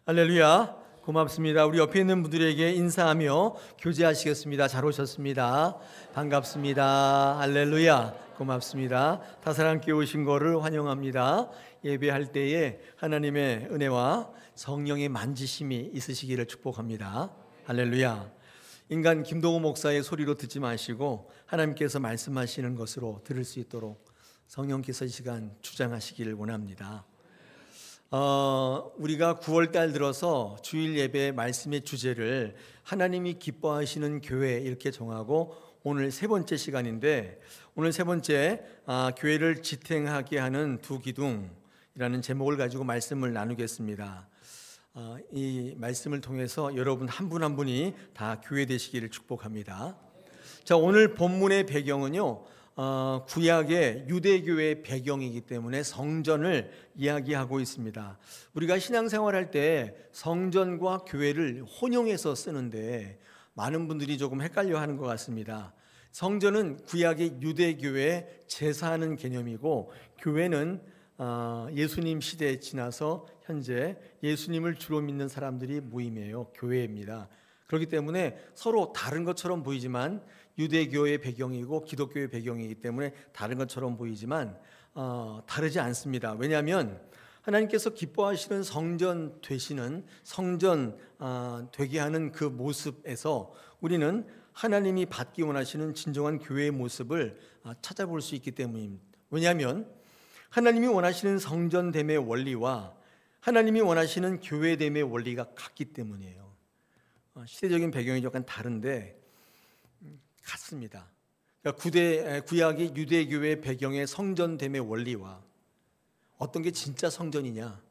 할렐루야. 고맙습니다. 우리 옆에 있는 분들에게 인사하며 교제하시겠습니다. 잘 오셨습니다. 반갑습니다. 할렐루야. 고맙습니다. 다사랑교회 오신 거를 환영합니다. 예배할 때에 하나님의 은혜와 성령의 만지심이 있으시기를 축복합니다. 할렐루야. 인간 김동호 목사의 소리로 듣지 마시고 하나님께서 말씀하시는 것으로 들을 수 있도록 성령께서 이 시간 주장하시기를 원합니다. 우리가 9월달 들어서 주일 예배 말씀의 주제를 하나님이 기뻐하시는 교회 이렇게 정하고 오늘 세 번째 시간인데, 오늘 세 번째 교회를 지탱하게 하는 두 기둥이라는 제목을 가지고 말씀을 나누겠습니다. 이 말씀을 통해서 여러분 한 분 한 분이 다 교회 되시기를 축복합니다. 자, 오늘 본문의 배경은요, 구약의 유대교의 배경이기 때문에 성전을 이야기하고 있습니다. 우리가 신앙생활할 때 성전과 교회를 혼용해서 쓰는데 많은 분들이 조금 헷갈려하는 것 같습니다. 성전은 구약의 유대교의 제사하는 개념이고, 교회는 예수님 시대에 지나서 현재 예수님을 주로 믿는 사람들이 모임이에요. 교회입니다. 그렇기 때문에 서로 다른 것처럼 보이지만, 유대교의 배경이고 기독교의 배경이기 때문에 다른 것처럼 보이지만 다르지 않습니다. 왜냐하면 하나님께서 기뻐하시는 성전 되시는, 성전 되게 하는 그 모습에서 우리는 하나님이 받기 원하시는 진정한 교회의 모습을 찾아볼 수 있기 때문입니다. 왜냐하면 하나님이 원하시는 성전됨의 원리와 하나님이 원하시는 교회됨의 원리가 같기 때문이에요. 시대적인 배경이 약간 다른데 같습니다. 그러니까 구약의 유대교의 배경의 성전됨의 원리와 어떤 게 진짜 성전이냐,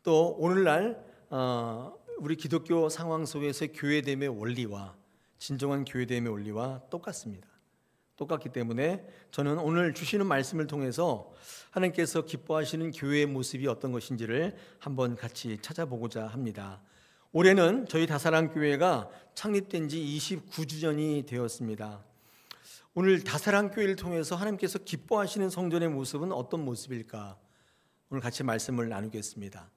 또 오늘날 우리 기독교 상황 속에서의 교회됨의 원리와 진정한 교회됨의 원리와 똑같습니다. 똑같기 때문에 저는 오늘 주시는 말씀을 통해서 하나님께서 기뻐하시는 교회의 모습이 어떤 것인지를 한번 같이 찾아보고자 합니다. 올해는 저희 다사랑교회가 창립된 지 29주년이 되었습니다. 오늘 다사랑교회를 통해서 하나님께서 기뻐하시는 성전의 모습은 어떤 모습일까? 오늘 같이 말씀을 나누겠습니다.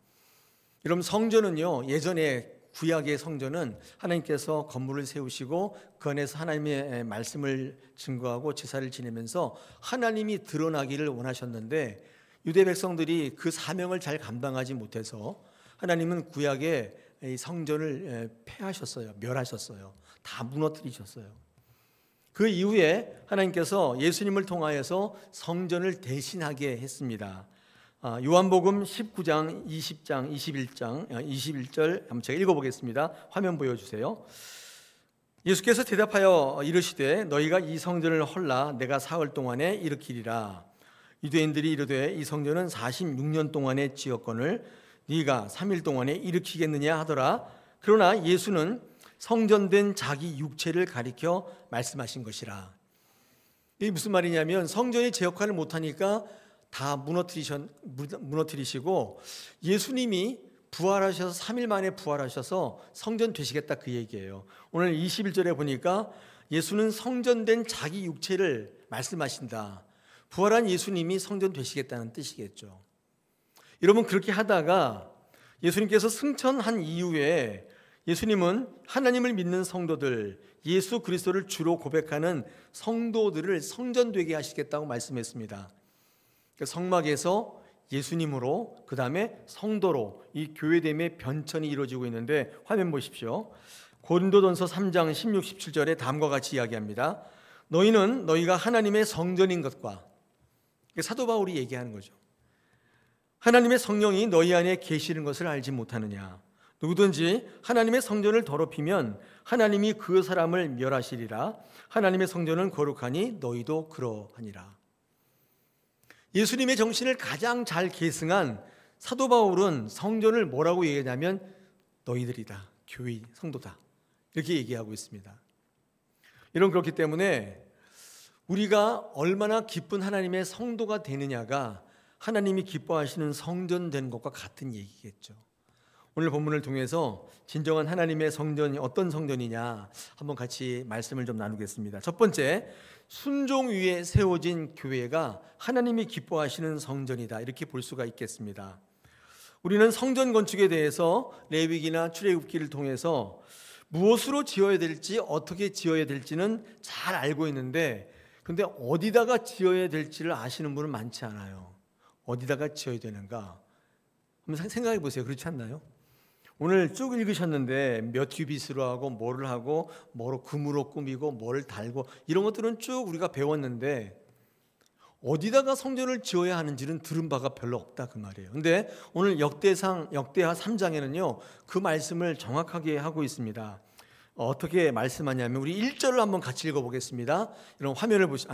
여러분, 성전은요, 예전에 구약의 성전은 하나님께서 건물을 세우시고 그 안에서 하나님의 말씀을 증거하고 제사를 지내면서 하나님이 드러나기를 원하셨는데, 유대 백성들이 그 사명을 잘 감당하지 못해서 하나님은 구약의 이 성전을 폐하셨어요. 멸하셨어요. 다 무너뜨리셨어요. 그 이후에 하나님께서 예수님을 통하여서 성전을 대신하게 했습니다. 요한복음 19장, 20장, 21장, 21절 한번 제가 읽어보겠습니다. 화면 보여주세요. 예수께서 대답하여 이르시되 너희가 이 성전을 헐라 내가 사흘 동안에 일으키리라. 유대인들이 이르되 이 성전은 46년 동안에 지었거늘 네가 3일 동안에 일으키겠느냐 하더라. 그러나 예수는 성전된 자기 육체를 가리켜 말씀하신 것이라. 이게 무슨 말이냐면, 성전이 제 역할을 못하니까 다 무너뜨리시고 예수님이 부활하셔서 3일 만에 부활하셔서 성전 되시겠다, 그 얘기예요. 오늘 21절에 보니까 예수는 성전된 자기 육체를 말씀하신다. 부활한 예수님이 성전 되시겠다는 뜻이겠죠. 여러분, 그렇게 하다가 예수님께서 승천한 이후에 예수님은 하나님을 믿는 성도들, 예수 그리스도를 주로 고백하는 성도들을 성전되게 하시겠다고 말씀했습니다. 성막에서 예수님으로, 그 다음에 성도로 이 교회됨의 변천이 이루어지고 있는데, 화면 보십시오. 고린도전서 3장 16, 17절에 다음과 같이 이야기합니다. 너희는 너희가 하나님의 성전인 것과, 사도 바울이 얘기하는 거죠. 하나님의 성령이 너희 안에 계시는 것을 알지 못하느냐. 누구든지 하나님의 성전을 더럽히면 하나님이 그 사람을 멸하시리라. 하나님의 성전은 거룩하니 너희도 그러하니라. 예수님의 정신을 가장 잘 계승한 사도 바울은 성전을 뭐라고 얘기하냐면 너희들이다, 교회, 성도다, 이렇게 얘기하고 있습니다. 여러분, 그렇기 때문에 우리가 얼마나 기쁜 하나님의 성도가 되느냐가 하나님이 기뻐하시는 성전 되는 것과 같은 얘기겠죠. 오늘 본문을 통해서 진정한 하나님의 성전이 어떤 성전이냐 한번 같이 말씀을 좀 나누겠습니다. 첫 번째, 순종 위에 세워진 교회가 하나님이 기뻐하시는 성전이다, 이렇게 볼 수가 있겠습니다. 우리는 성전 건축에 대해서 레위기나 출애굽기를 통해서 무엇으로 지어야 될지, 어떻게 지어야 될지는 잘 알고 있는데, 근데 어디다가 지어야 될지를 아시는 분은 많지 않아요. 어디다가 지어야 되는가? 한번 생각해 보세요. 그렇지 않나요? 오늘 쭉 읽으셨는데 몇 규빗으로 하고 뭐를 하고 뭐로 금으로 꾸미고 뭐를 달고 이런 것들은 쭉 우리가 배웠는데 어디다가 성전을 지어야 하는지는 들은 바가 별로 없다 그 말이에요. 근데 오늘 역대하 3장에는요 그 말씀을 정확하게 하고 있습니다. 어떻게 말씀하냐면 우리 1절을 한번 같이 읽어보겠습니다. 이런 화면을 보지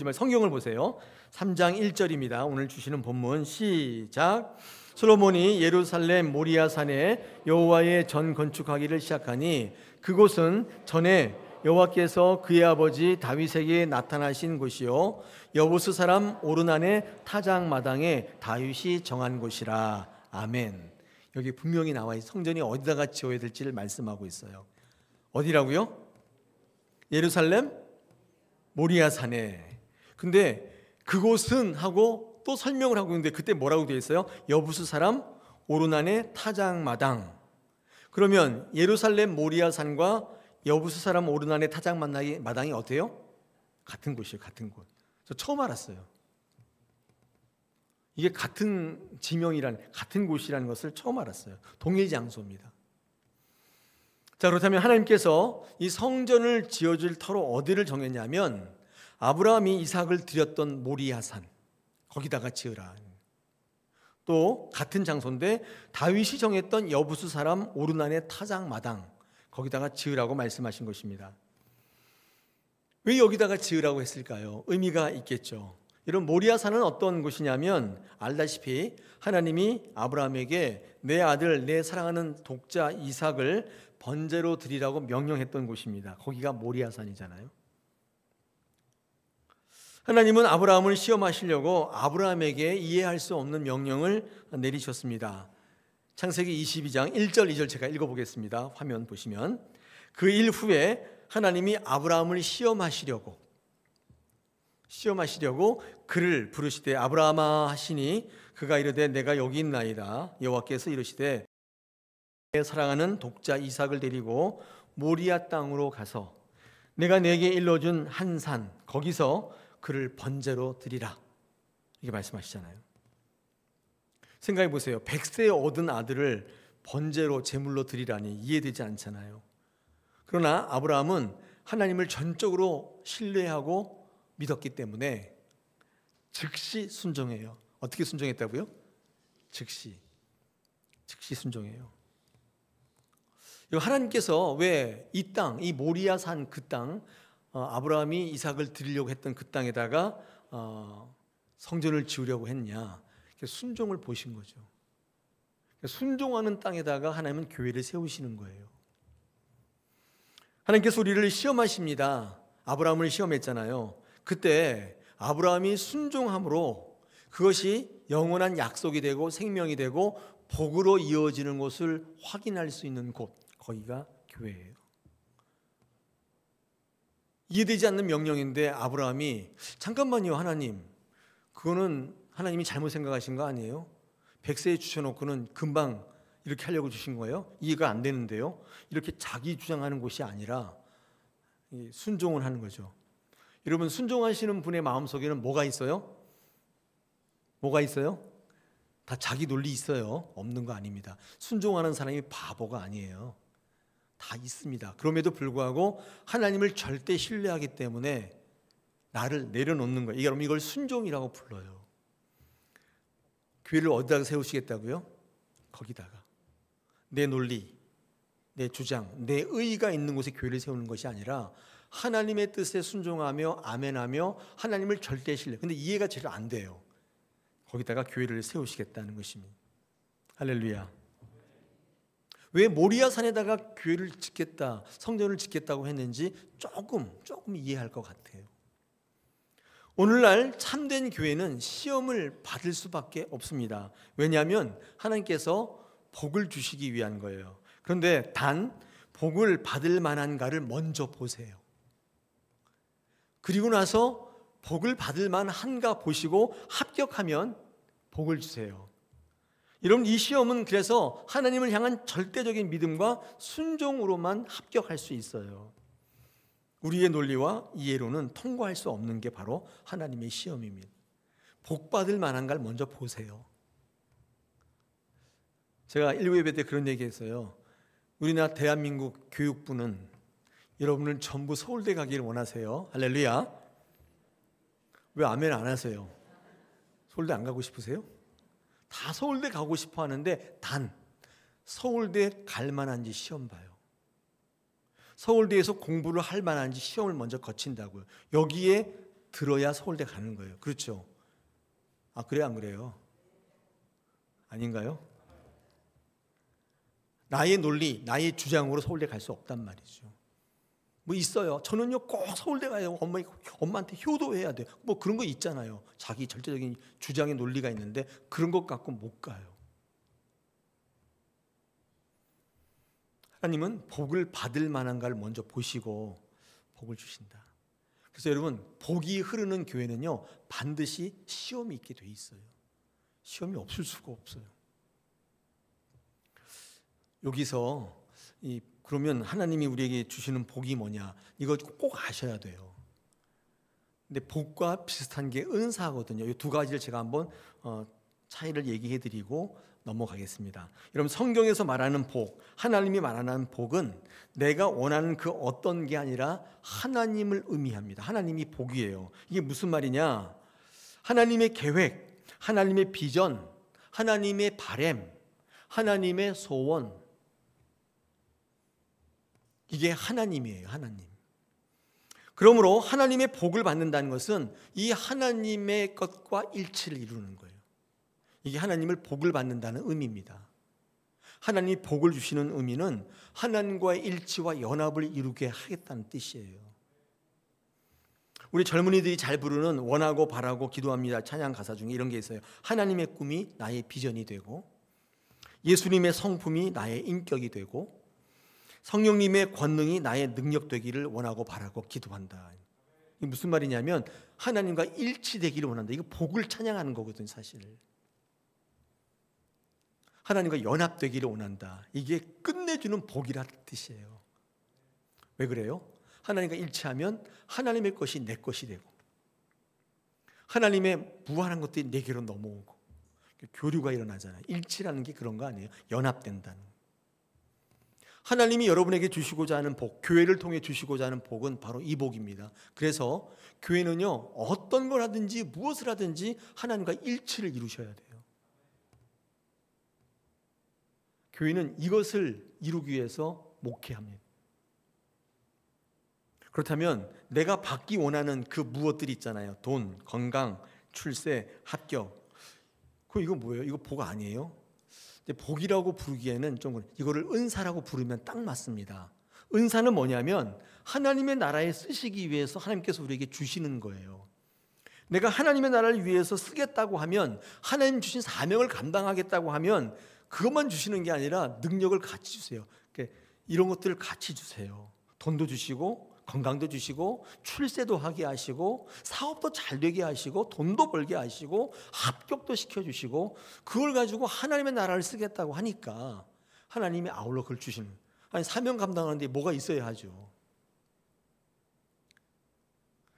말고 성경을 보세요. 3장 1절입니다. 오늘 주시는 본문 시작. 솔로몬이 예루살렘 모리아 산에 여호와의 전 건축하기를 시작하니 그곳은 전에 여호와께서 그의 아버지 다윗에게 나타나신 곳이요 여부스 사람 오르난의 타작 마당에 다윗이 정한 곳이라. 아멘. 여기 분명히 나와 있어요. 성전이 어디다가 지어야 될지를 말씀하고 있어요. 어디라고요? 예루살렘 모리아 산에. 근데 그곳은 하고 또 설명을 하고 있는데 그때 뭐라고 되어 있어요? 여부스 사람 오르난의 타작 마당. 그러면 예루살렘 모리아 산과 여부스 사람 오르난의 타작 마당이 어때요? 같은 곳이에요. 같은 곳. 저 처음 알았어요. 이게 같은 같은 곳이라는 것을 처음 알았어요. 동일 장소입니다. 자, 그렇다면 하나님께서 이 성전을 지어줄 터로 어디를 정했냐면 아브라함이 이삭을 드렸던 모리아산 거기다가 지으라. 또 같은 장소인데 다윗이 정했던 여부스 사람 오르난의 타작 마당 거기다가 지으라고 말씀하신 것입니다. 왜 여기다가 지으라고 했을까요? 의미가 있겠죠. 이런 모리아산은 어떤 곳이냐면 알다시피 하나님이 아브라함에게 내 아들 내 사랑하는 독자 이삭을 번제로 드리라고 명령했던 곳입니다. 거기가 모리아산이잖아요. 하나님은 아브라함을 시험하시려고 아브라함에게 이해할 수 없는 명령을 내리셨습니다. 창세기 22장 1절 2절 제가 읽어보겠습니다. 화면 보시면 그 일 후에 하나님이 아브라함을 시험하시려고 그를 부르시되 아브라함아 하시니 그가 이르되 내가 여기 있나이다. 여호와께서 이르시되 내 사랑하는 독자 이삭을 데리고 모리아 땅으로 가서 내가 내게 일러준 한 산 거기서 그를 번제로 드리라. 이렇게 말씀하시잖아요. 생각해 보세요. 100세 얻은 아들을 번제로 제물로 드리라니 이해되지 않잖아요. 그러나 아브라함은 하나님을 전적으로 신뢰하고 믿었기 때문에 즉시 순종해요. 어떻게 순종했다고요? 즉시 순종해요. 하나님께서 왜 이 땅, 이 모리아 산 그 땅, 아브라함이 이삭을 드리려고 했던 그 땅에다가 성전을 지으려고 했냐? 순종을 보신 거죠. 순종하는 땅에다가 하나님은 교회를 세우시는 거예요. 하나님께서 우리를 시험하십니다. 아브라함을 시험했잖아요. 그때 아브라함이 순종함으로 그것이 영원한 약속이 되고 생명이 되고 복으로 이어지는 것을 확인할 수 있는 곳, 거기가 교회예요. 이해되지 않는 명령인데 아브라함이 잠깐만요 하나님, 그거는 하나님이 잘못 생각하신 거 아니에요? 100세에 주셔놓고는 금방 이렇게 하려고 주신 거예요? 이해가 안 되는데요? 이렇게 자기 주장하는 곳이 아니라 순종을 하는 거죠. 여러분, 순종하시는 분의 마음속에는 뭐가 있어요? 뭐가 있어요? 다 자기 논리 있어요. 없는 거 아닙니다. 순종하는 사람이 바보가 아니에요. 다 있습니다. 그럼에도 불구하고 하나님을 절대 신뢰하기 때문에 나를 내려놓는 거예요. 여러분, 이걸 순종이라고 불러요. 교회를 어디다가 세우시겠다고요? 거기다가. 내 논리, 내 주장, 내 의의가 있는 곳에 교회를 세우는 것이 아니라 하나님의 뜻에 순종하며 아멘하며 하나님을 절대 신뢰. 근데 이해가 제대로 안 돼요. 거기다가 교회를 세우시겠다는 것입니다. 할렐루야. 왜 모리아 산에다가 교회를 짓겠다, 성전을 짓겠다고 했는지 조금 이해할 것 같아요. 오늘날 참된 교회는 시험을 받을 수밖에 없습니다. 왜냐하면 하나님께서 복을 주시기 위한 거예요. 그런데 단 복을 받을 만한가를 먼저 보세요. 그리고 나서 복을 받을 만한가 보시고 합격하면 복을 주세요. 여러분, 이 시험은 그래서 하나님을 향한 절대적인 믿음과 순종으로만 합격할 수 있어요. 우리의 논리와 이해로는 통과할 수 없는 게 바로 하나님의 시험입니다. 복 받을 만한 걸 먼저 보세요. 제가 1부 예배 때 그런 얘기 했어요. 우리나라 대한민국 교육부는 여러분을 전부 서울대 가기를 원하세요. 할렐루야. 왜 아멘 안 하세요? 서울대 안 가고 싶으세요? 다 서울대 가고 싶어 하는데 단 서울대 갈 만한지 시험 봐요. 서울대에서 공부를 할 만한지 시험을 먼저 거친다고요. 여기에 들어야 서울대 가는 거예요. 그렇죠? 아, 그래요? 안 그래요? 아닌가요? 나의 논리, 나의 주장으로 서울대 갈 수 없단 말이죠. 뭐 있어요. 저는요 꼭 서울대 가요. 엄마한테 효도해야 돼요. 뭐 그런 거 있잖아요. 자기 절대적인 주장의 논리가 있는데 그런 것 갖고 못 가요. 하나님은 복을 받을 만한 걸 먼저 보시고 복을 주신다. 그래서 여러분, 복이 흐르는 교회는요 반드시 시험이 있게 돼 있어요. 시험이 없을 수가 없어요. 여기서 그러면 하나님이 우리에게 주시는 복이 뭐냐, 이거 꼭 아셔야 돼요. 근데 복과 비슷한 게 은사거든요. 이 두 가지를 제가 한번 차이를 얘기해 드리고 넘어가겠습니다. 여러분, 성경에서 말하는 복, 하나님이 말하는 복은 내가 원하는 그 어떤 게 아니라 하나님을 의미합니다. 하나님이 복이에요. 이게 무슨 말이냐? 하나님의 계획, 하나님의 비전, 하나님의 바램, 하나님의 소원, 이게 하나님이에요. 하나님. 그러므로 하나님의 복을 받는다는 것은 이 하나님의 것과 일치를 이루는 거예요. 이게 하나님을 복을 받는다는 의미입니다. 하나님이 복을 주시는 의미는 하나님과의 일치와 연합을 이루게 하겠다는 뜻이에요. 우리 젊은이들이 잘 부르는 원하고 바라고 기도합니다 찬양 가사 중에 이런 게 있어요. 하나님의 꿈이 나의 비전이 되고, 예수님의 성품이 나의 인격이 되고, 성령님의 권능이 나의 능력 되기를 원하고 바라고 기도한다. 이게 무슨 말이냐면 하나님과 일치되기를 원한다. 이거 복을 찬양하는 거거든요. 사실 하나님과 연합되기를 원한다. 이게 끝내주는 복이라는 뜻이에요. 왜 그래요? 하나님과 일치하면 하나님의 것이 내 것이 되고, 하나님의 무한한 것들이 내게로 넘어오고 교류가 일어나잖아요. 일치라는 게 그런 거 아니에요? 연합된다는. 하나님이 여러분에게 주시고자 하는 복, 교회를 통해 주시고자 하는 복은 바로 이 복입니다. 그래서 교회는요 어떤 걸 하든지 무엇을 하든지 하나님과 일치를 이루셔야 돼요. 교회는 이것을 이루기 위해서 목회합니다. 그렇다면 내가 받기 원하는 그 무엇들이 있잖아요. 돈, 건강, 출세, 합격. 그럼 이거 뭐예요? 이거 복 아니에요? 근데 복이라고 부르기에는 좀 이거를 은사라고 부르면 딱 맞습니다. 은사는 뭐냐면 하나님의 나라에 쓰시기 위해서 하나님께서 우리에게 주시는 거예요. 내가 하나님의 나라를 위해서 쓰겠다고 하면, 하나님 주신 사명을 감당하겠다고 하면 그것만 주시는 게 아니라 능력을 같이 주세요. 이런 것들을 같이 주세요. 돈도 주시고 건강도 주시고 출세도 하게 하시고 사업도 잘 되게 하시고 돈도 벌게 하시고 합격도 시켜주시고, 그걸 가지고 하나님의 나라를 쓰겠다고 하니까 하나님이 아울러 그걸 주시는. 아니, 사명 감당하는데 뭐가 있어야 하죠.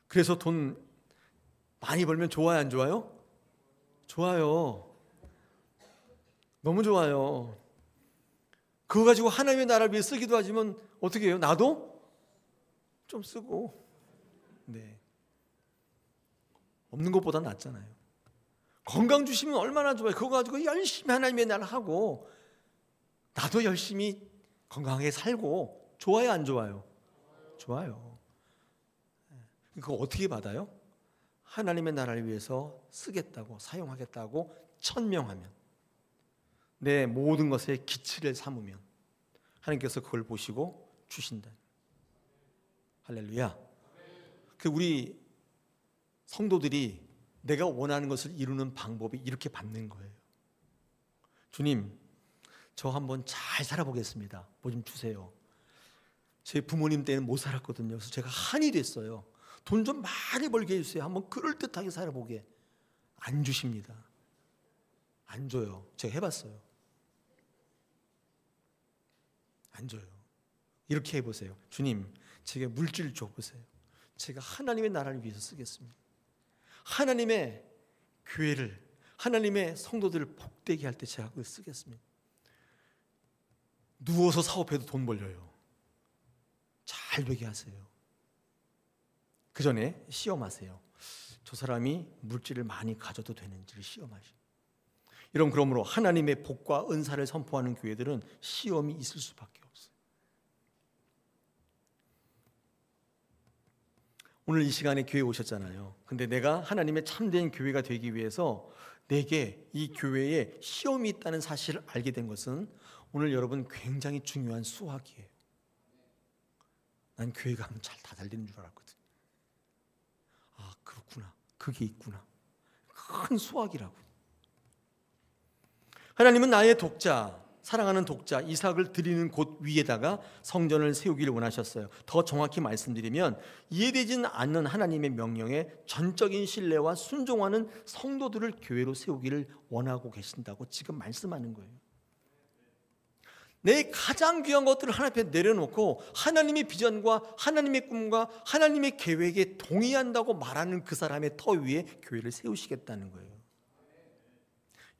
그래서 돈 많이 벌면 좋아요, 안 좋아요? 좋아요. 너무 좋아요. 그거 가지고 하나님의 나라를 위해 쓰기도 하지만 어떻게 해요? 나도 좀 쓰고. 네. 없는 것보다 낫잖아요. 건강 주시면 얼마나 좋아요. 그거 가지고 열심히 하나님의 나라를 하고 나도 열심히 건강하게 살고. 좋아요, 안 좋아요? 좋아요. 그거 어떻게 받아요? 하나님의 나라를 위해서 쓰겠다고, 사용하겠다고 천명하면, 내 모든 것에 기치를 삼으면 하나님께서 그걸 보시고 주신다. 할렐루야. 우리 성도들이 내가 원하는 것을 이루는 방법이 이렇게 받는 거예요. 주님, 저 한번 잘 살아보겠습니다. 뭐 좀 주세요. 제 부모님 때는 못 살았거든요. 그래서 제가 한이 됐어요. 돈 좀 많이 벌게 해주세요. 한번 그럴듯하게 살아보게. 안 주십니다. 안 줘요. 제가 해봤어요. 안 줘요. 이렇게 해보세요. 주님, 제게 물질 줘보세요. 제가 하나님의 나라를 위해서 쓰겠습니다. 하나님의 교회를, 하나님의 성도들을 복되게 할 때 제가 그걸 쓰겠습니다. 누워서 사업해도 돈 벌려요. 잘 되게 하세요. 그 전에 시험하세요. 저 사람이 물질을 많이 가져도 되는지를 시험하시고. 여러분, 그러므로 하나님의 복과 은사를 선포하는 교회들은 시험이 있을 수밖에 없어요. 오늘 이 시간에 교회에 오셨잖아요. 근데 내가 하나님의 참된 교회가 되기 위해서 내게 이 교회에 시험이 있다는 사실을 알게 된 것은 오늘 여러분 굉장히 중요한 수학이에요. 난 교회 가면 잘 되는 줄 알았거든. 아, 그렇구나. 그게 있구나. 큰 수학이라고. 하나님은 나의 독자, 사랑하는 독자 이삭을 드리는 곳 위에다가 성전을 세우기를 원하셨어요. 더 정확히 말씀드리면 이해되지는 않는 하나님의 명령에 전적인 신뢰와 순종하는 성도들을 교회로 세우기를 원하고 계신다고 지금 말씀하는 거예요. 내 가장 귀한 것들을 하나님 앞에 내려놓고 하나님의 비전과 하나님의 꿈과 하나님의 계획에 동의한다고 말하는 그 사람의 터 위에 교회를 세우시겠다는 거예요.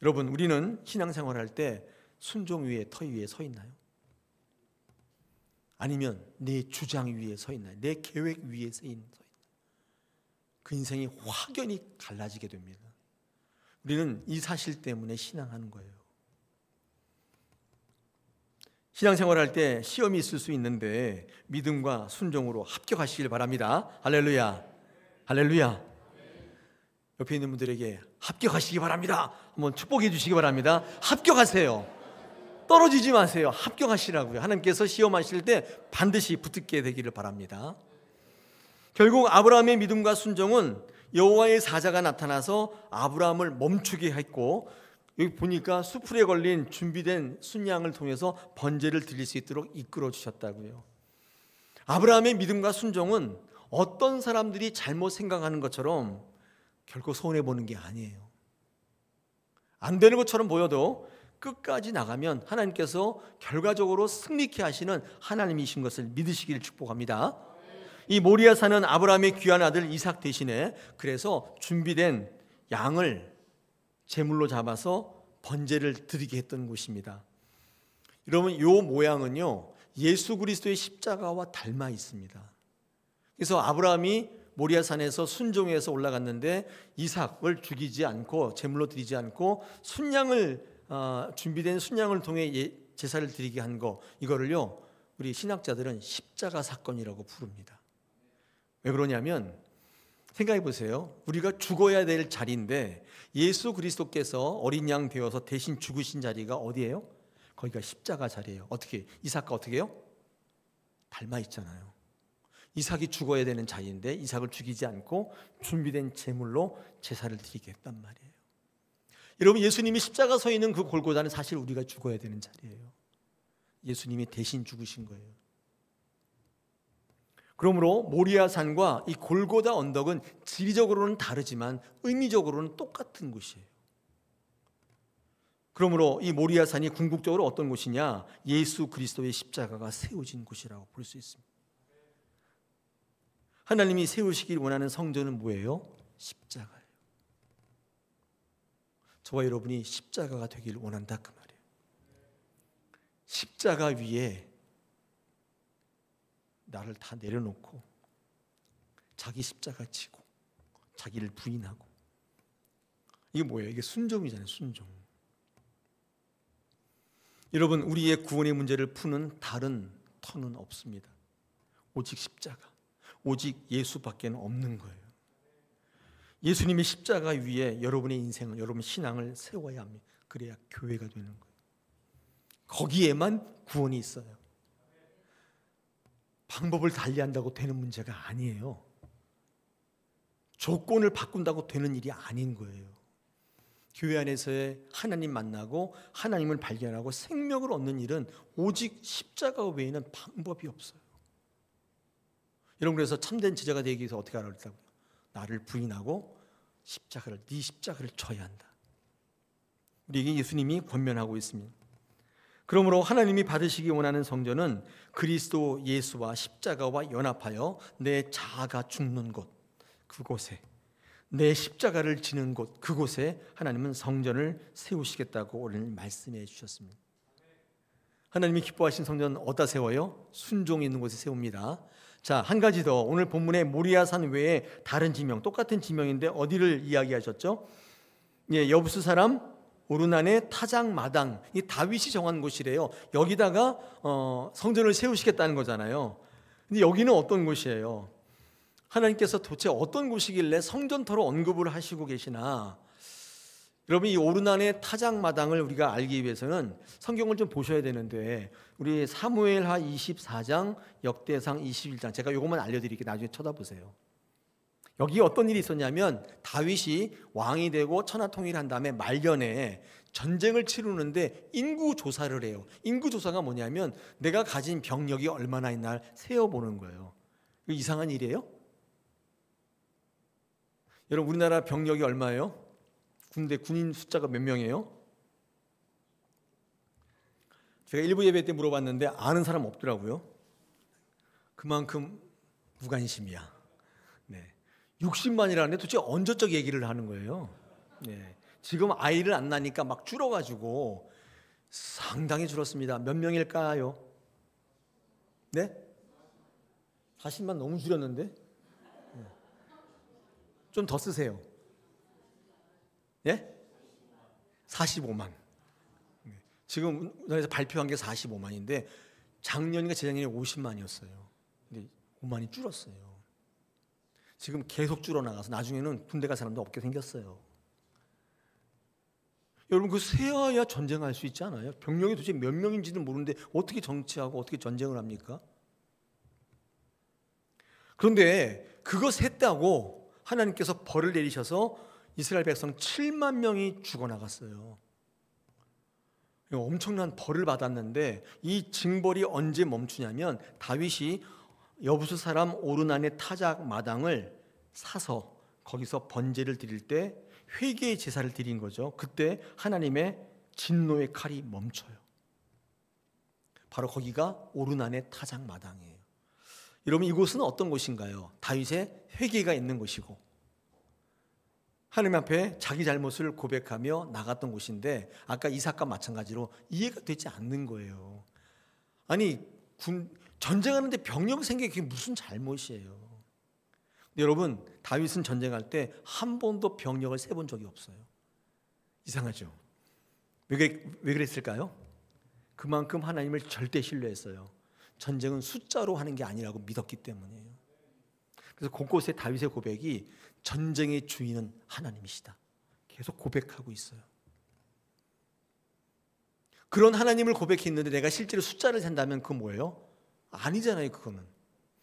여러분, 우리는 신앙생활할 때 순종 위에, 터 위에 서 있나요? 아니면 내 주장 위에 서 있나요? 내 계획 위에 서 있나요? 그 인생이 확연히 갈라지게 됩니다. 우리는 이 사실 때문에 신앙하는 거예요. 신앙생활할 때 시험이 있을 수 있는데 믿음과 순종으로 합격하시길 바랍니다. 할렐루야, 할렐루야. 옆에 있는 분들에게 합격하시기 바랍니다. 한번 축복해 주시기 바랍니다. 합격하세요. 떨어지지 마세요. 합격하시라고요. 하나님께서 시험하실 때 반드시 붙게 되기를 바랍니다. 결국 아브라함의 믿음과 순종은 여호와의 사자가 나타나서 아브라함을 멈추게 했고, 여기 보니까 수풀에 걸린 준비된 순양을 통해서 번제를 드릴 수 있도록 이끌어 주셨다고요. 아브라함의 믿음과 순종은 어떤 사람들이 잘못 생각하는 것처럼 결코 손해보는 게 아니에요. 안 되는 것처럼 보여도 끝까지 나가면 하나님께서 결과적으로 승리케 하시는 하나님이신 것을 믿으시기를 축복합니다. 이 모리아산은 아브라함의 귀한 아들 이삭 대신에 그래서 준비된 양을 제물로 잡아서 번제를 드리게 했던 곳입니다. 여러분, 이 모양은요 예수 그리스도의 십자가와 닮아 있습니다. 그래서 아브라함이 모리아산에서 순종해서 올라갔는데 이삭을 죽이지 않고 제물로 드리지 않고 준비된 순양을 통해 제사를 드리게 한 거, 이거를요 우리 신학자들은 십자가 사건이라고 부릅니다. 왜 그러냐면 생각해 보세요. 우리가 죽어야 될 자리인데 예수 그리스도께서 어린 양 되어서 대신 죽으신 자리가 어디예요? 거기가 십자가 자리예요. 어떻게? 이삭과 어떻게 해요? 닮아 있잖아요. 이삭이 죽어야 되는 자리인데 이삭을 죽이지 않고 준비된 제물로 제사를 드리게 했단 말이에요. 여러분, 예수님이 십자가 서 있는 그 골고다는 사실 우리가 죽어야 되는 자리예요. 예수님이 대신 죽으신 거예요. 그러므로 모리아산과 이 골고다 언덕은 지리적으로는 다르지만 의미적으로는 똑같은 곳이에요. 그러므로 이 모리아산이 궁극적으로 어떤 곳이냐? 예수 그리스도의 십자가가 세워진 곳이라고 볼 수 있습니다. 하나님이 세우시길 원하는 성전은 뭐예요? 십자가예요. 저와 여러분이 십자가가 되길 원한다 그 말이에요. 십자가 위에 나를 다 내려놓고 자기 십자가 지고 자기를 부인하고, 이게 뭐예요? 이게 순종이잖아요. 순종. 여러분, 우리의 구원의 문제를 푸는 다른 터는 없습니다. 오직 십자가, 오직 예수밖에는 없는 거예요. 예수님의 십자가 위에 여러분의 인생을, 여러분의 신앙을 세워야 합니다. 그래야 교회가 되는 거예요. 거기에만 구원이 있어요. 방법을 달리한다고 되는 문제가 아니에요. 조건을 바꾼다고 되는 일이 아닌 거예요. 교회 안에서의 하나님 만나고 하나님을 발견하고 생명을 얻는 일은 오직 십자가 외에는 방법이 없어요. 여러분, 그래서 참된 제자가 되기 위해서 어떻게 하라고 했다고요? 나를 부인하고 네 십자가를 져야 한다. 우리에게 예수님이 권면하고 있습니다. 그러므로 하나님이 받으시기 원하는 성전은 그리스도 예수와 십자가와 연합하여 내 자아가 죽는 곳, 그곳에, 내 십자가를 지는 곳, 그곳에 하나님은 성전을 세우시겠다고 오늘 말씀해 주셨습니다. 하나님이 기뻐하신 성전은 어디다 세워요? 순종이 있는 곳에 세웁니다. 자, 한 가지 더. 오늘 본문에 모리아산 외에 다른 지명, 똑같은 지명인데 어디를 이야기하셨죠? 예, 여부스 사람 오르난의 타작 마당, 이 다윗이 정한 곳이래요. 여기다가 성전을 세우시겠다는 거잖아요. 근데 여기는 어떤 곳이에요? 하나님께서 도대체 어떤 곳이길래 성전터로 언급을 하시고 계시나? 여러분, 이 오르난의 타작 마당을 우리가 알기 위해서는 성경을 좀 보셔야 되는데, 우리 사무엘하 24장, 역대상 21장, 제가 이것만 알려드릴게요. 나중에 쳐다보세요. 여기 어떤 일이 있었냐면 다윗이 왕이 되고 천하통일한 다음에 말년에 전쟁을 치르는데 인구 조사를 해요. 인구 조사가 뭐냐면 내가 가진 병력이 얼마나 있나 세어보는 거예요. 이상한 일이에요? 여러분, 우리나라 병력이 얼마예요? 군대 군인 숫자가 몇 명이에요? 제가 일부 예배 때 물어봤는데 아는 사람 없더라고요. 그만큼 무관심이야. 네. 60만이라는데 도대체 언제적 얘기를 하는 거예요? 네. 지금 아이를 안 낳으니까 막 줄어가지고 상당히 줄었습니다. 몇 명일까요? 네? 40만 너무 줄였는데? 네. 좀 더 쓰세요. 예? 45만. 네. 지금 우리나라에서 발표한 게 45만인데 작년인가 재작년에 50만이었어요. 근데 5만이 줄었어요. 지금 계속 줄어나가서 나중에는 군대 갈 사람도 없게 생겼어요. 여러분, 그 세어야 전쟁할 수 있지 않아요? 병력이 도대체 몇 명인지는 모르는데 어떻게 정치하고 어떻게 전쟁을 합니까? 그런데 그거 셌다고 하나님께서 벌을 내리셔서 이스라엘 백성 7만 명이 죽어나갔어요. 엄청난 벌을 받았는데 이 징벌이 언제 멈추냐면 다윗이 여부스 사람 오르난의 타작 마당을 사서 거기서 번제를 드릴 때 회개의 제사를 드린 거죠. 그때 하나님의 진노의 칼이 멈춰요. 바로 거기가 오르난의 타작 마당이에요. 여러분, 이곳은 어떤 곳인가요? 다윗의 회개가 있는 곳이고 하나님 앞에 자기 잘못을 고백하며 나갔던 곳인데 아까 이삭과 마찬가지로 이해가 되지 않는 거예요. 아니, 전쟁하는데 병력 생기게 그게 무슨 잘못이에요? 여러분, 다윗은 전쟁할 때 한 번도 병력을 세본 적이 없어요. 이상하죠? 왜 그랬을까요? 그만큼 하나님을 절대 신뢰했어요. 전쟁은 숫자로 하는 게 아니라고 믿었기 때문이에요. 그래서 곳곳에 다윗의 고백이 전쟁의 주인은 하나님이시다. 계속 고백하고 있어요. 그런 하나님을 고백했는데 내가 실제로 숫자를 센다면 그건 뭐예요? 아니잖아요, 그거는.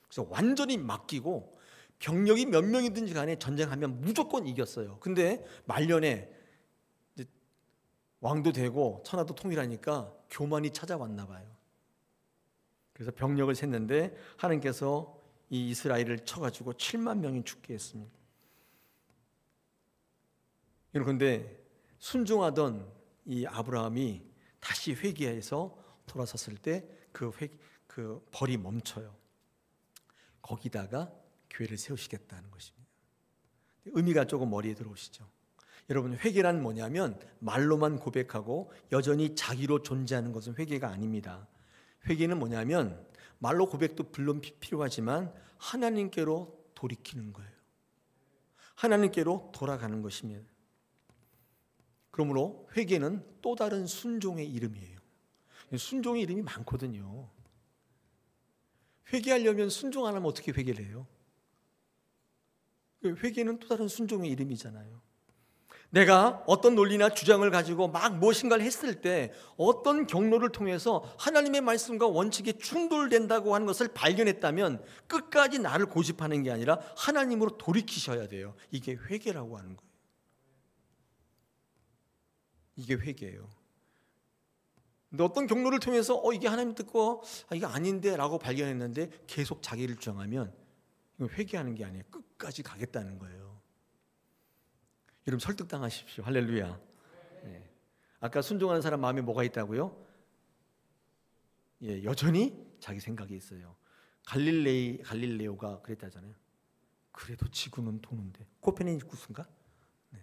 그래서 완전히 맡기고 병력이 몇 명이든지 간에 전쟁하면 무조건 이겼어요. 근데 말년에 이제 왕도 되고 천하도 통일하니까 교만이 찾아왔나 봐요. 그래서 병력을 셌는데 하나님께서 이 이스라엘을 쳐가지고 7만 명이 죽게 했습니다. 그런데 순종하던 이 아브라함이 다시 회개해서 돌아섰을 때 그 벌이 멈춰요. 거기다가 교회를 세우시겠다는 것입니다. 의미가 조금 머리에 들어오시죠? 여러분, 회개란 뭐냐면 말로만 고백하고 여전히 자기로 존재하는 것은 회개가 아닙니다. 회개는 뭐냐면 말로 고백도 물론 필요하지만 하나님께로 돌이키는 거예요. 하나님께로 돌아가는 것입니다. 그러므로 회개는 또 다른 순종의 이름이에요. 순종의 이름이 많거든요. 회개하려면 순종 안 하면 어떻게 회개를 해요? 회개는 또 다른 순종의 이름이잖아요. 내가 어떤 논리나 주장을 가지고 막 무엇인가를 했을 때 어떤 경로를 통해서 하나님의 말씀과 원칙에 충돌된다고 하는 것을 발견했다면 끝까지 나를 고집하는 게 아니라 하나님으로 돌이키셔야 돼요. 이게 회개라고 하는 거예요. 이게 회개예요. 근데 어떤 경로를 통해서 이게 하나님 듣고 이게 아닌데 라고 발견했는데 계속 자기를 주장하면 이건 회개하는 게 아니에요. 끝까지 가겠다는 거예요. 여러분, 설득당하십시오. 할렐루야. 네. 아까 순종하는 사람 마음에 뭐가 있다고요? 예, 여전히 자기 생각이 있어요. 갈릴레오가 그랬다잖아요. 그래도 지구는 도는데. 코페르니쿠스인가? 네.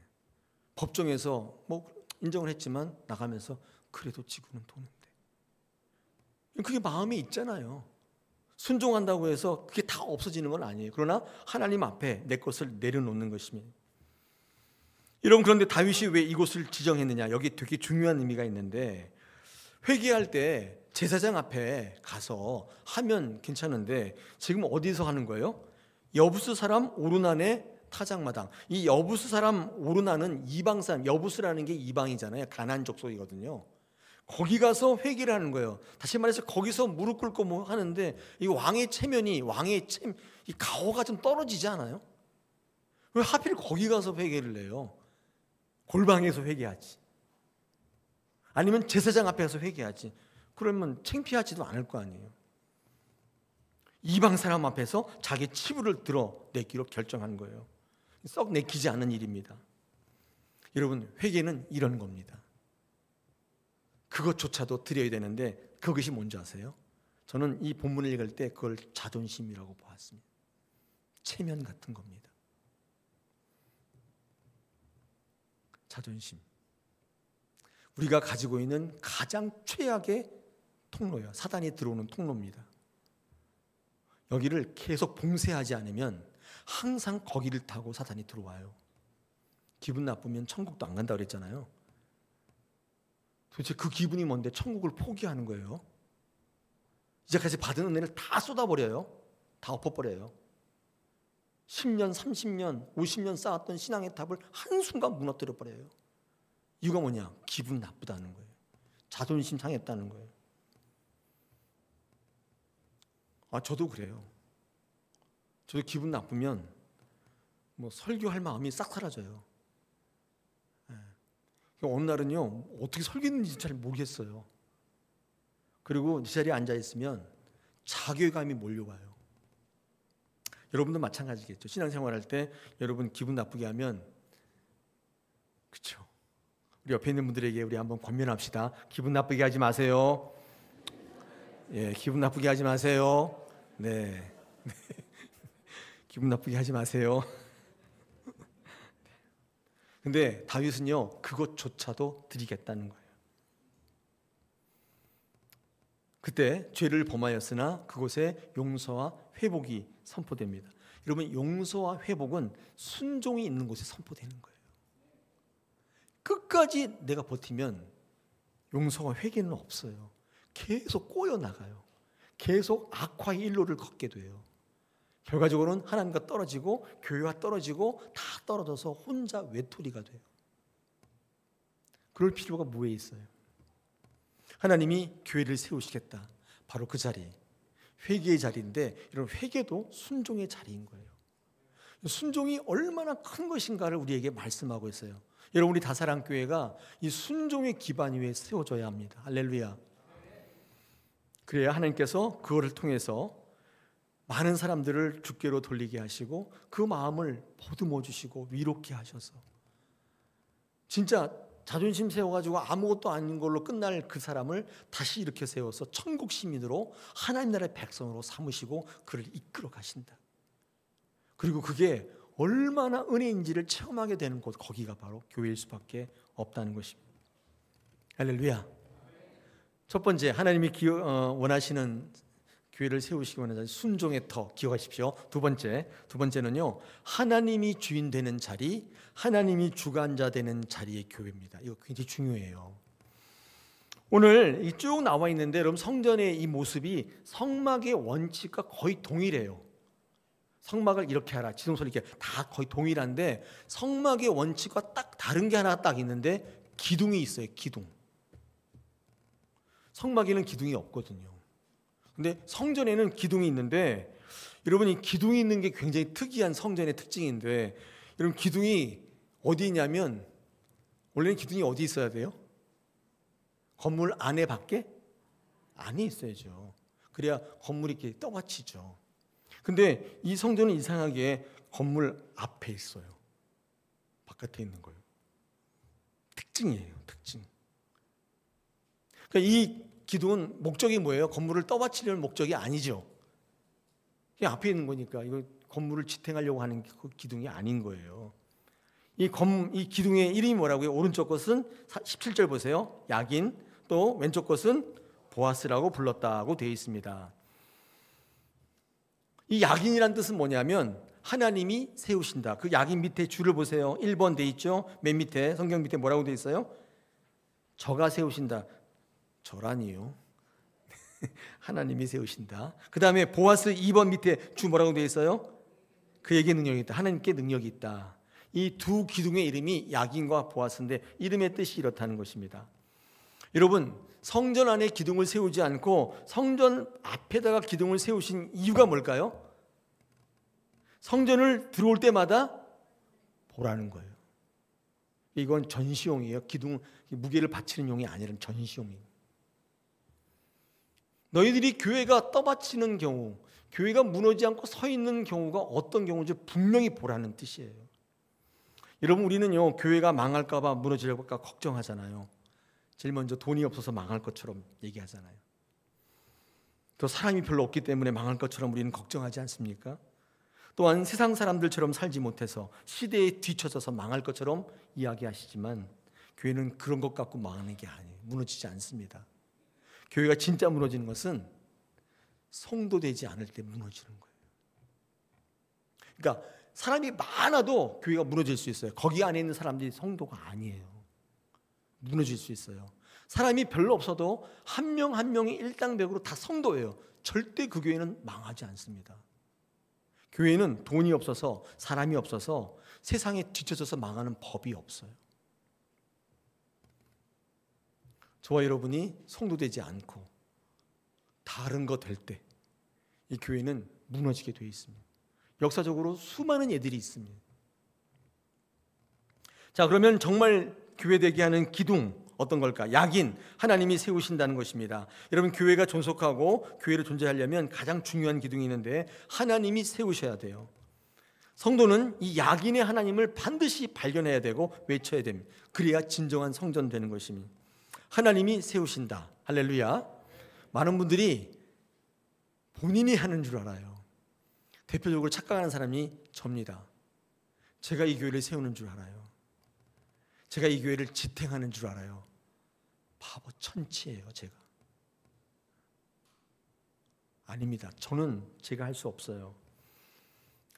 법정에서 뭐 인정을 했지만 나가면서 그래도 지구는 도는데. 그게 마음에 있잖아요. 순종한다고 해서 그게 다 없어지는 건 아니에요. 그러나 하나님 앞에 내 것을 내려놓는 것입니다. 여러분, 그런데 다윗이 왜 이곳을 지정했느냐? 여기 되게 중요한 의미가 있는데, 회개할 때 제사장 앞에 가서 하면 괜찮은데 지금 어디서 하는 거예요? 여부스 사람 오르난의 타작마당. 이 여부스 사람 오르난은 이방 사람, 여부스라는 게 이방이잖아요. 가나안 족속이거든요. 거기 가서 회개를 하는 거예요. 다시 말해서 거기서 무릎 꿇고 뭐 하는데 이 왕의 체면이, 이 가오가 좀 떨어지지 않아요? 왜 하필 거기 가서 회개를 해요? 골방에서 회개하지. 아니면 제사장 앞에 가서 회개하지. 그러면 창피하지도 않을 거 아니에요. 이방 사람 앞에서 자기 치부를 드러내기로 결정한 거예요. 썩 내키지 않은 일입니다. 여러분, 회개는 이런 겁니다. 그것조차도 드려야 되는데 그것이 뭔지 아세요? 저는 이 본문을 읽을 때 그걸 자존심이라고 보았습니다. 체면 같은 겁니다. 자존심. 우리가 가지고 있는 가장 최악의 통로예요. 사단이 들어오는 통로입니다. 여기를 계속 봉쇄하지 않으면 항상 거기를 타고 사단이 들어와요. 기분 나쁘면 천국도 안 간다고 그랬잖아요. 도대체 그 기분이 뭔데 천국을 포기하는 거예요? 이제까지 받은 은혜를 다 쏟아버려요. 다 엎어버려요. 10년, 30년, 50년 쌓았던 신앙의 탑을 한순간 무너뜨려버려요. 이유가 뭐냐? 기분 나쁘다는 거예요. 자존심 상했다는 거예요. 저도 그래요. 저도 기분 나쁘면 뭐 설교할 마음이 싹 사라져요. 어느 날은요, 어떻게 설교했는지 잘 모르겠어요. 그리고 이 자리에 앉아 있으면 자괴감이 몰려와요. 여러분도 마찬가지겠죠. 신앙생활할 때 여러분 기분 나쁘게 하면, 그렇죠? 우리 옆에 있는 분들에게 우리 한번 권면합시다. 기분 나쁘게 하지 마세요. 예, 기분 나쁘게 하지 마세요. 네. 기분 나쁘게 하지 마세요. 근데 다윗은요, 그것조차도 드리겠다는 거예요. 그때 죄를 범하였으나 그곳에 용서와 회복이 선포됩니다. 여러분, 용서와 회복은 순종이 있는 곳에 선포되는 거예요. 끝까지 내가 버티면 용서와 회개는 없어요. 계속 꼬여 나가요. 계속 악화의 일로를 걷게 돼요. 결과적으로는 하나님과 떨어지고 교회와 떨어지고 다 떨어져서 혼자 외톨이가 돼요. 그럴 필요가 뭐에 있어요? 하나님이 교회를 세우시겠다. 바로 그 자리, 회개의 자리인데, 이런 회개도 순종의 자리인 거예요. 순종이 얼마나 큰 것인가를 우리에게 말씀하고 있어요. 여러분, 우리 다사랑교회가 이 순종의 기반 위에 세워져야 합니다. 할렐루야. 그래야 하나님께서 그거를 통해서 많은 사람들을 주께로 돌리게 하시고 그 마음을 보듬어 주시고 위롭게 하셔서 진짜 자존심 세워가지고 아무것도 아닌 걸로 끝날 그 사람을 다시 이렇게 세워서 천국 시민으로 하나님 나라의 백성으로 삼으시고 그를 이끌어 가신다. 그리고 그게 얼마나 은혜인지를 체험하게 되는 곳, 거기가 바로 교회일 수밖에 없다는 것입니다. 할렐루야. 첫 번째, 하나님이 원하시는 교회를 세우시기 원하는 순종의 터 기억하십시오. 두 번째는요, 하나님이 주인 되는 자리, 하나님이 주관자 되는 자리의 교회입니다. 이거 굉장히 중요해요. 오늘 쭉 나와 있는데 여러분, 성전의 이 모습이 성막의 원칙과 거의 동일해요. 성막을 이렇게 하라, 지성소를 이렇게 다 거의 동일한데 성막의 원칙과 딱 다른 게 하나 딱 있는데 기둥이 있어요. 기둥. 성막에는 기둥이 없거든요. 근데 성전에는 기둥이 있는데, 여러분, 이 기둥이 있는 게 굉장히 특이한 성전의 특징인데, 여러분, 기둥이 어디 있냐면, 원래는 기둥이 어디 있어야 돼요? 건물 안에 밖에? 안에 있어야죠. 그래야 건물이 이렇게 떠받치죠. 근데 이 성전은 이상하게 건물 앞에 있어요. 바깥에 있는 거예요. 특징이에요, 특징. 그러니까 이 기둥은 목적이 뭐예요? 건물을 떠받치려는 목적이 아니죠. 그냥 앞에 있는 거니까 이거 건물을 지탱하려고 하는 그 기둥이 아닌 거예요. 이 기둥의 이름이 뭐라고요? 오른쪽 것은 17절 보세요. 야긴, 또 왼쪽 것은 보아스라고 불렀다고 되어 있습니다. 이 야긴이란 뜻은 뭐냐면 하나님이 세우신다. 그 야긴 밑에 줄을 보세요. 1번 돼 있죠. 맨 밑에 성경 밑에 뭐라고 돼 있어요? 저가 세우신다. 저라니요. 하나님이 세우신다. 그 다음에 보아스 2번 밑에 줄 뭐라고 돼 있어요? 그에게 능력이 있다. 하나님께 능력이 있다. 이 두 기둥의 이름이 야긴과 보아스인데 이름의 뜻이 이렇다는 것입니다. 여러분, 성전 안에 기둥을 세우지 않고 성전 앞에다가 기둥을 세우신 이유가 뭘까요? 성전을 들어올 때마다 보라는 거예요. 이건 전시용이에요. 기둥 무게를 받치는 용이 아니라 전시용이에요. 너희들이 교회가 떠받치는 경우, 교회가 무너지지 않고 서 있는 경우가 어떤 경우인지 분명히 보라는 뜻이에요. 여러분, 우리는요 교회가 망할까 봐 무너질까 봐 걱정하잖아요. 제일 먼저 돈이 없어서 망할 것처럼 얘기하잖아요. 또 사람이 별로 없기 때문에 망할 것처럼 우리는 걱정하지 않습니까? 또한 세상 사람들처럼 살지 못해서 시대에 뒤처져서 망할 것처럼 이야기하시지만 교회는 그런 것 갖고 망하는 게 아니에요. 무너지지 않습니다. 교회가 진짜 무너지는 것은 성도되지 않을 때 무너지는 거예요. 그러니까 사람이 많아도 교회가 무너질 수 있어요. 거기 안에 있는 사람들이 성도가 아니에요. 무너질 수 있어요. 사람이 별로 없어도 한 명 한 명이 일당백으로 다 성도예요. 절대 그 교회는 망하지 않습니다. 교회는 돈이 없어서 사람이 없어서 세상에 뒤처져서 망하는 법이 없어요. 저와 여러분이 성도되지 않고 다른 거 될 때 이 교회는 무너지게 되어 있습니다. 역사적으로 수많은 예들이 있습니다. 자, 그러면 정말 교회되게 하는 기둥 어떤 걸까? 야긴, 하나님이 세우신다는 것입니다. 여러분, 교회가 존속하고 교회를 존재하려면 가장 중요한 기둥이 있는데 하나님이 세우셔야 돼요. 성도는 이 야긴의 하나님을 반드시 발견해야 되고 외쳐야 됩니다. 그래야 진정한 성전 되는 것입니다. 하나님이 세우신다. 할렐루야. 많은 분들이 본인이 하는 줄 알아요. 대표적으로 착각하는 사람이 접니다. 제가 이 교회를 세우는 줄 알아요. 제가 이 교회를 지탱하는 줄 알아요. 바보 천치예요, 제가. 아닙니다. 저는 제가 할 수 없어요.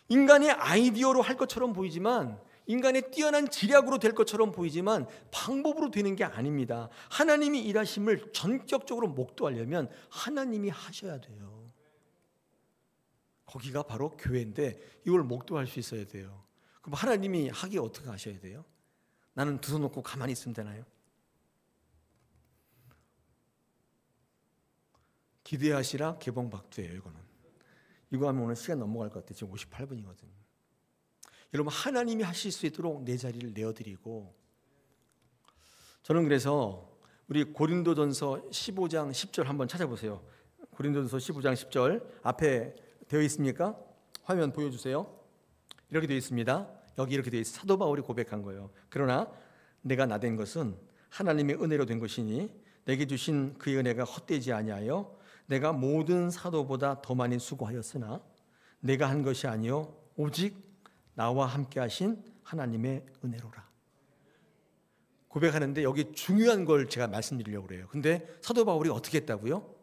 인간의 아이디어로 할 것처럼 보이지만, 인간의 뛰어난 지략으로 될 것처럼 보이지만 방법으로 되는 게 아닙니다. 하나님이 일하심을 전격적으로 목도하려면 하나님이 하셔야 돼요. 거기가 바로 교회인데 이걸 목도할 수 있어야 돼요. 그럼 하나님이 하기 어떻게 하셔야 돼요? 나는 두 손 놓고 가만히 있으면 되나요? 기대하시라 개봉박두예요. 이거 하면 오늘 시간 넘어갈 것 같아요. 지금 58분이거든요. 여러분, 하나님이 하실 수 있도록 내 자리를 내어드리고, 저는 그래서 우리 고린도전서 15장 10절 한번 찾아보세요. 고린도전서 15장 10절 앞에 되어 있습니까? 화면 보여주세요. 이렇게 되어 있습니다. 여기 이렇게 되어 있어요. 사도 바울이 고백한 거예요. 그러나 내가 나된 것은 하나님의 은혜로 된 것이니 내게 주신 그의 은혜가 헛되지 아니하여 내가 모든 사도보다 더 많이 수고하였으나 내가 한 것이 아니요 오직 나와 함께 하신 하나님의 은혜로라. 고백하는데 여기 중요한 걸 제가 말씀드리려고 그래요. 근데 사도 바울이 어떻게 했다고요?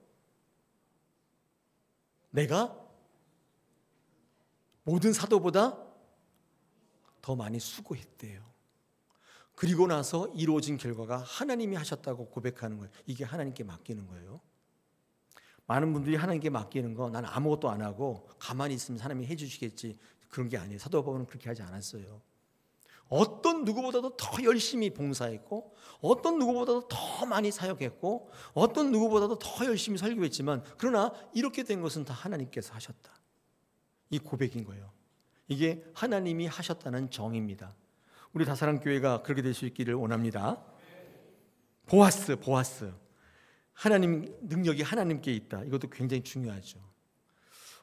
내가 모든 사도보다 더 많이 수고했대요. 그리고 나서 이루어진 결과가 하나님이 하셨다고 고백하는 거예요. 이게 하나님께 맡기는 거예요. 많은 분들이 하나님께 맡기는 거, 난 아무것도 안 하고 가만히 있으면 하나님이 해주시겠지, 그런 게 아니에요. 사도 바울은 그렇게 하지 않았어요. 어떤 누구보다도 더 열심히 봉사했고, 어떤 누구보다도 더 많이 사역했고, 어떤 누구보다도 더 열심히 설교했지만, 그러나 이렇게 된 것은 다 하나님께서 하셨다. 이 고백인 거예요. 이게 하나님이 하셨다는 정의입니다. 우리 다사랑교회가 그렇게 될 수 있기를 원합니다. 보아스. 하나님 능력이 하나님께 있다. 이것도 굉장히 중요하죠.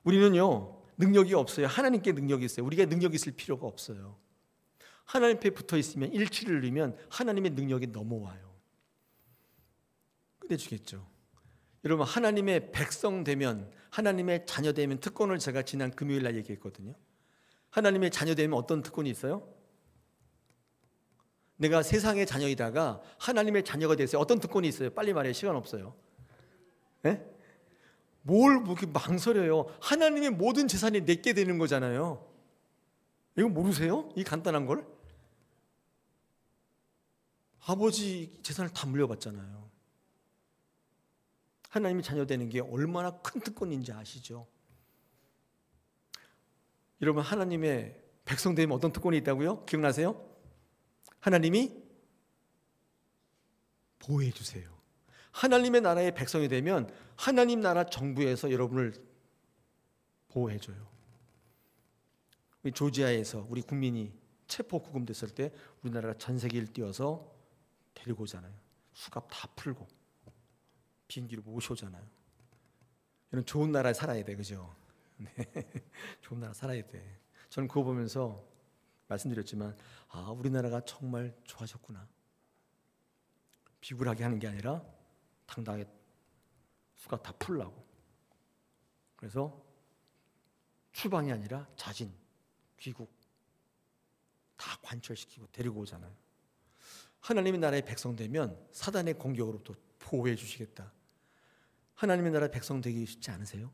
우리는요 능력이 없어요. 하나님께 능력이 있어요. 우리가 능력이 있을 필요가 없어요. 하나님 앞에 붙어 있으면 일치를 이루면 하나님의 능력이 넘어와요. 끝내주겠죠. 여러분, 하나님의 백성 되면, 하나님의 자녀 되면 특권을 제가 지난 금요일 날 얘기했거든요. 하나님의 자녀 되면 어떤 특권이 있어요? 내가 세상의 자녀이다가 하나님의 자녀가 됐어요. 어떤 특권이 있어요? 빨리 말해요. 시간 없어요. 네? 뭘 그렇게 망설여요? 하나님의 모든 재산이 내게 되는 거잖아요. 이거 모르세요? 이 간단한 걸? 아버지 재산을 다 물려받잖아요. 하나님이 자녀 되는 게 얼마나 큰 특권인지 아시죠? 여러분, 하나님의 백성 되면 어떤 특권이 있다고요? 기억나세요? 하나님이 보호해 주세요. 하나님의 나라의 백성이 되면 하나님 나라 정부에서 여러분을 보호해 줘요. 우리 조지아에서 우리 국민이 체포 구금됐을 때 우리나라가 전 세계를 뛰어서 데리고 오잖아요. 수갑 다 풀고 비행기로 모셔오잖아요. 이런 좋은 나라에 살아야 돼, 그죠? 네. 좋은 나라 살아야 돼. 저는 그거 보면서 말씀드렸지만, 우리나라가 정말 좋아졌구나. 비굴하게 하는 게 아니라 당당하게 수갑 다 풀라고. 그래서 추방이 아니라 자진, 귀국 다 관철시키고 데리고 오잖아요. 하나님의 나라의 백성 되면 사단의 공격으로부터 보호해 주시겠다. 하나님의 나라의 백성 되기 쉽지 않으세요?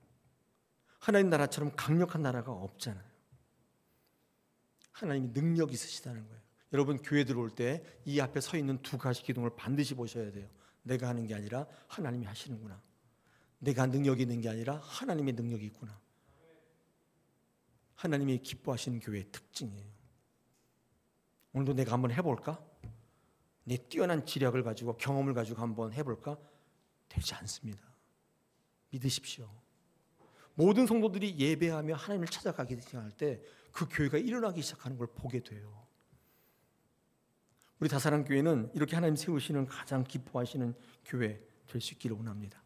하나님 나라처럼 강력한 나라가 없잖아요. 하나님이 능력 있으시다는 거예요. 여러분, 교회 들어올 때 이 앞에 서 있는 두 가지 기둥을 반드시 보셔야 돼요. 내가 하는 게 아니라 하나님이 하시는구나. 내가 능력이 있는 게 아니라 하나님의 능력이 있구나. 하나님이 기뻐하시는 교회의 특징이에요. 오늘도 내가 한번 해볼까? 내 뛰어난 지략을 가지고 경험을 가지고 한번 해볼까? 되지 않습니다. 믿으십시오. 모든 성도들이 예배하며 하나님을 찾아가기 시작할 때 그 교회가 일어나기 시작하는 걸 보게 돼요. 우리 다사랑교회는 이렇게 하나님 세우시는 가장 기뻐하시는 교회 될 수 있기를 원합니다.